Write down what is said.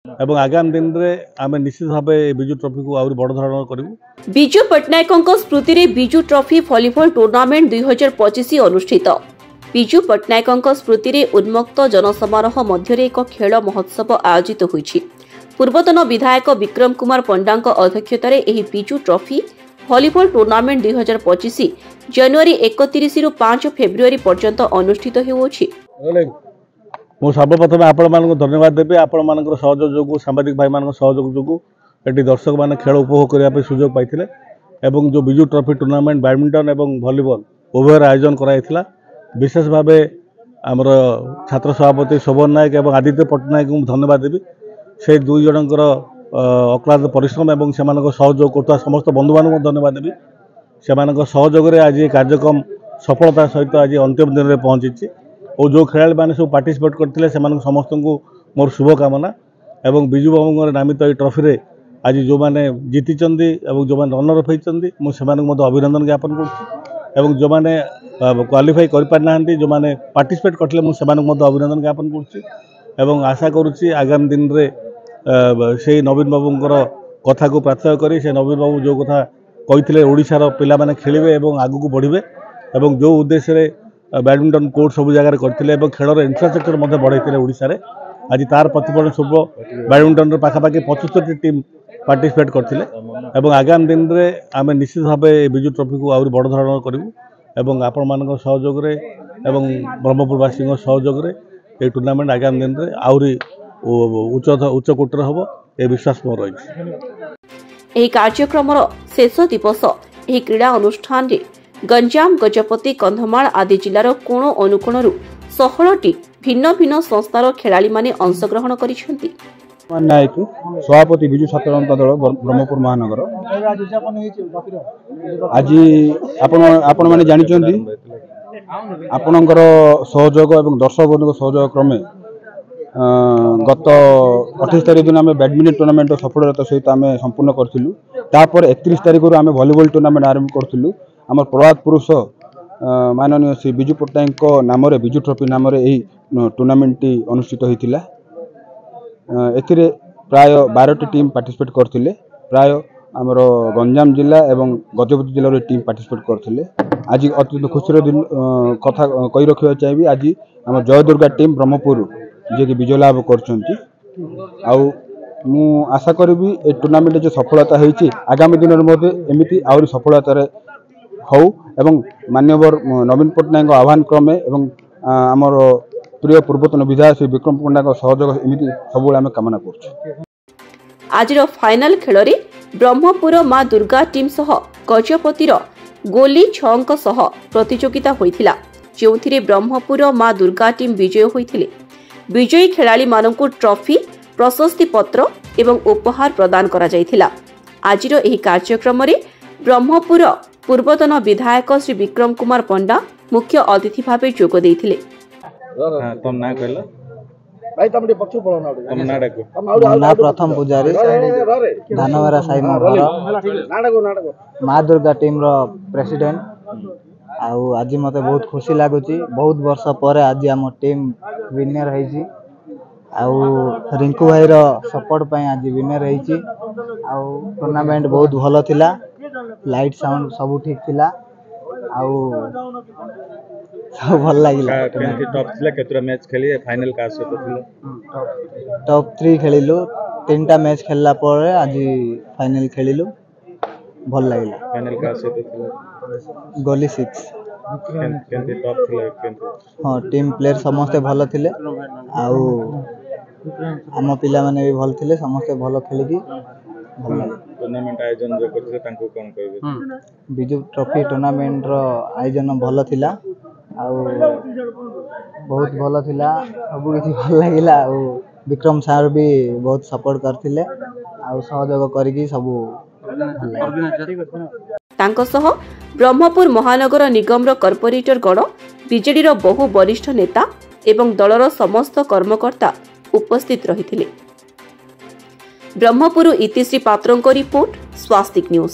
एवं आगामी दिन में आम निश्चित भाव विजु ट्रॉफी को आहुरी बड़ धरण करूँ। विजु पट्टनायक स्मृति में विजु ट्रॉफी वॉलीबॉल टूर्नामेंट 2025 अनुष्ठित। विजु पट्टनायक स्मृति में उन्मुक्त जनसमारोह मध्य एक खेल महोत्सव आयोजित होइछि। पूर्वतन विधायक विक्रम कुमार पंडा अध्यक्षतार एही विजु ट्रॉफी वॉलीबॉल टूर्नामेंट 2025 जनवरी 31 रु 5 फेब्रुआरी पर्यंत अनुष्ठित होउछि। मु सर्वप्रथम आपण मानक धन्यवाद देबी। आपण मानकर सहयोग जोगु सांबादिक भाई मानक सहयोग जोगु एटी दर्शक माने खेल उपभोग करने सुजोग पाइथिले एवं जो विजु ट्रॉफी टूर्नामेंट बैडमिंटन एवं वॉलीबॉल उभयर आयोजन कराइथिला। विशेष भाव आमर छात्र सभापति शोभन नायक एवं आदित्य पट्टनायक को धन्यवाद देबी। से दुई जनकर अक्लांत परिश्रम एवं से सहयोग करता समस्त बंधु मान धन्यवाद देबी। से सहयोग आज कार्यक्रम सफलता सहित आज अंतिम दिन में पहुंची और जो खेला मैंने सब पार्टिसिपेट करते समस्त को मोर शुभकामना एवं विजु बाबू नामित ये ट्रॉफी रे आज जो मैंने जीति और जो मैंने रनर अफ होती मुझे अभिनंदन ज्ञापन कर जो मैंने क्वालिफाई कर जो मैंने पार्टिसिपेट करते मुझे अभिनंदन ज्ञापन कर आशा करुच्ची आगामी दिन में से नवीन बाबूंर कथा को प्रार्थना करी से नवीन बाबू जो कथा कहते ओडिशार पिला माने खेलिबे एवं आगु को बढ़िबे एवं जो उद्देश्य बैडमिंटन कोर्ट सब जगह करते खेलर इन्फ्रास्ट्रक्चर बढ़ाई ओडिशा रे आज तार प्रतिफलन स्वरूप बैडमिंटन पाखापाखि 75 टीम पार्टिसिपेट करते आगामी दिन में आम निश्चित भाव विजु ट्रॉफी को आहुरी बड़ धरण करूँ आपण मान सहयोग ब्रह्मपुरवासी सहयोग ये टूर्नामेंट आगामी दिन में आहुरी उच्च कोटर हम ये विश्वास मोर रही। कार्यक्रम शेष दिवस क्रीड़ा अनुष्ठान रे गंजाम गजपति कंधमाल आदि जिलार कोण अनुकोणरू 16टी भिन्न भिन्न संस्थार खेलाड़ी माने अंशग्रहण करिसेंती। नायक सभापति विजु छात्र जनता दल ब्रह्मपुर महानगर आज आपण माने जानिचंती आपणकर सहयोग एवं दर्शक सहयोग क्रमे गत 28 तारीख दिन आम बैडमिंटन टूर्नामेंट सफलता सहित आम संपूर्ण करूँ। तापर 31 तारीख आम वॉलीबॉल टूर्नामेंट आरंभ करूँ। आम प्रभात पुरुष माननीय श्री विजु पट्टनायक नाम विजु ट्रॉफी नाम टूर्नामेंट अनुष्ठित होता। एथिरे प्राय 12टी टीम पार्टिसिपेट करथिले। प्राय आमर गंजाम जिला एवं गजपति जिले टीम पार्टिसिपेट करथिले। आज अत्यंत खुशी दिन कथा कही रखा चाहिए। आज आम जय दुर्गा टीम ब्रह्मपुर जे कि विजय लाभ करछंती। मु आशा करी ए टूर्नामेंट जो सफलता होती आगामी दिन में एमती आहरी सफलतार हो एवं मान्यवर नवीन पट्टनायक आह्वान क्रमे एवं आमर प्रिय पूर्वतन विधायक श्री विक्रम पंडा सहयोग एमती सब आम कामना कर। आज फाइनल खेल रे ब्रह्मपुर मां दुर्गा टीम सह गजपतिर गोली 6 सह प्रतियोगिता होइथिला जेउथिरे ब्रह्मपुर मां दुर्गा टीम विजय होइथिले। विजयी खेलाड़ी मानकु ट्रॉफी प्रशस्ति पत्र एवं उपहार प्रदान करा जायथिला। आजिर एही कार्यक्रम रे ब्रह्मपुर पूर्वतन विधायक श्री विक्रम कुमार पंडा मुख्य अतिथि भावे जोग देइथिले। प्रथम पुजारी धानवरा साई माँ दुर्गा टीम रो प्रेसिडेंट आज मते बहुत खुशी लगुच। बहुत वर्ष पर आज आम टीम विनर है। रिंकू भाई रो सपोर्ट पाई आज विनर है। टूर्नामेंट बहुत भल थिला। लाइट साउंड सब ठीक थिला। सब भल लागिला। टॉप थिला केतरा मैच खेली फाइनल का से टॉप 3 खेलिलु। 3टा मैच खेलला पर आज फाइनल खेलिलु। भल लागिला। फाइनल का से थिला गोली 6 केंती टॉप थिला। हां टीम प्लेयर समस्त भल थिले। आम पिला माने भी भल थिले। समस्त भल खेलिकी भल लागे। टूर्नामेंट आयोजन जो करथे तांको कोन कहबे। विजु ट्रॉफी टूर्नामेंट रो आयोजन भल थिला। बहुत भल थिला। सब किछि भल लागिला। विक्रम सर भी बहुत सपोर्ट करथिले सहयोग करिकी सब भल लागे। तांको सह ब्रह्मपुर महानगर निगम कॉर्पोरेटर गण बीजेडी बहु वरिष्ठ नेता एवं दलर समस्त कर्मकर्ता उपस्थित रहिथिले। ब्रह्मपुर इतिश्री पात्रों को रिपोर्ट स्वास्तिक न्यूज।